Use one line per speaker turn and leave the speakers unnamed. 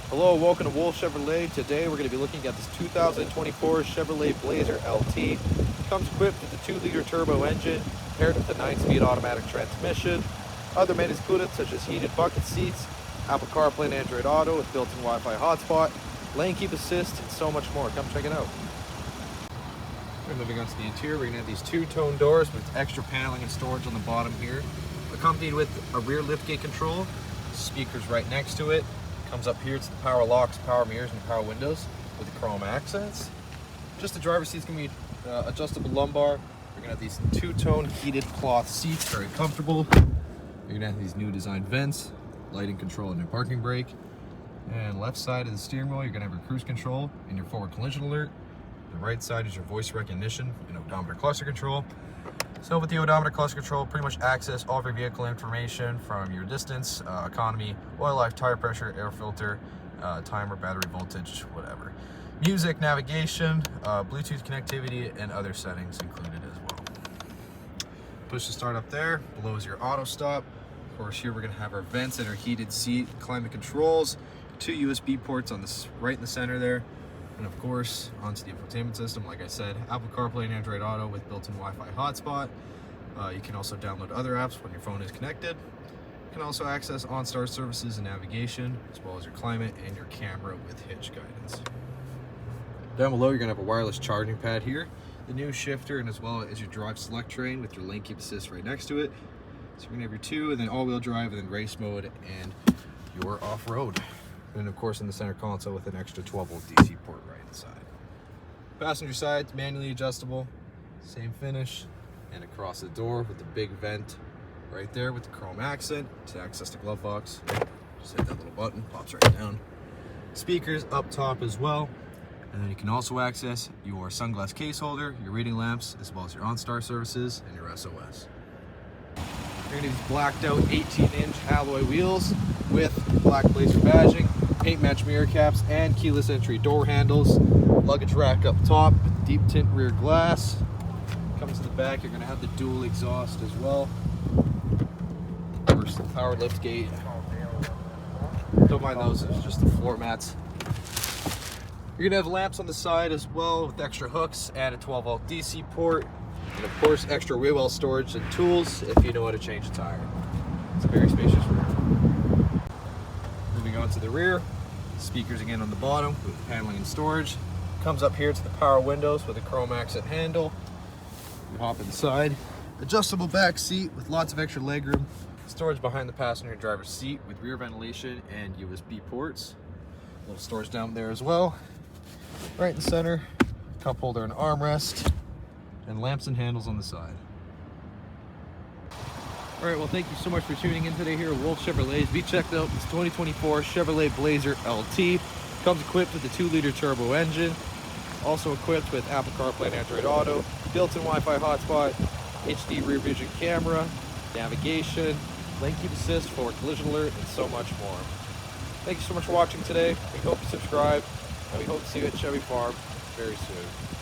Hello, welcome to Wolfe Chevrolet. Today we're going to be looking at this 2024 Chevrolet Blazer LT. It comes equipped with a 2-liter turbo engine paired with a 9-speed automatic transmission. Other amenities included such as heated bucket seats, Apple Carplay and Android Auto with built-in Wi-Fi hotspot, lane keep assist, and so much more. Come check it out. We're moving on to the interior. We're going to have these two-tone doors with extra paneling and storage on the bottom here, accompanied with a rear liftgate control, speakers right next to it. Comes up here to the power locks, power mirrors, and power windows with the chrome accents. Just the driver's seat's gonna be adjustable lumbar. We're gonna have these two-tone heated cloth seats, very comfortable. You're gonna have these new design vents, lighting control and your parking brake. And left side of the steering wheel, you're gonna have your cruise control and your forward collision alert. The right side is your voice recognition and odometer cluster control. So with the odometer cluster control, pretty much access all of your vehicle information from your distance, economy, oil life, tire pressure, air filter, timer, battery voltage, whatever. Music, navigation, Bluetooth connectivity, and other settings included as well. Push to start up there. Below is your auto stop. Of course, here we're gonna have our vents and our heated seat, climate controls, 2 USB ports on this right in the center there. And of course, onto the infotainment system, like I said, Apple CarPlay and Android Auto with built-in Wi-Fi hotspot. You can also download other apps when your phone is connected. You can also access OnStar services and navigation, as well as your climate and your camera with hitch guidance. Down below, you're gonna have a wireless charging pad here, the new shifter, and as well as your drive select train with your lane keep assist right next to it. So you're gonna have your 2, and then all-wheel drive, and then race mode, and your off-road. And of course in the center console with an extra 12-volt DC port right inside. Passenger side, manually adjustable, same finish, and across the door with the big vent right there with the chrome accent to access the glove box. Just hit that little button, pops right down. Speakers up top as well, and then you can also access your sunglass case holder, your reading lamps, as well as your OnStar services and your SOS. You're gonna use blacked out 18-inch alloy wheels with black Blazer badging, paint match mirror caps, and keyless entry door handles. Luggage rack up top, deep tint rear glass. Comes to the back, you're gonna have the dual exhaust as well. Of course, the power lift gate. Don't mind those, it's just the floor mats. You're gonna have lamps on the side as well with extra hooks and a 12-volt DC port. And of course, extra wheel well storage and tools if you know how to change a tire. It's a very spacious rear. Moving on to the rear, speakers again on the bottom with paneling and storage. Comes up here to the power windows with a chrome accent handle. You hop inside. Adjustable back seat with lots of extra legroom. Storage behind the passenger and driver's seat with rear ventilation and USB ports. A little storage down there as well. Right in the center, cup holder and armrest, and lamps and handles on the side. All right, well, thank you so much for tuning in today here at Wolfe Chevrolet. We checked out this 2024 Chevrolet Blazer LT. Comes equipped with a 2-liter turbo engine, also equipped with Apple CarPlay and Android Auto, built-in Wi-Fi hotspot, HD rear vision camera, navigation, lane keep assist, forward collision alert, and so much more. Thank you so much for watching today. We hope you subscribe, and we hope to see you at Chevy Farm very soon.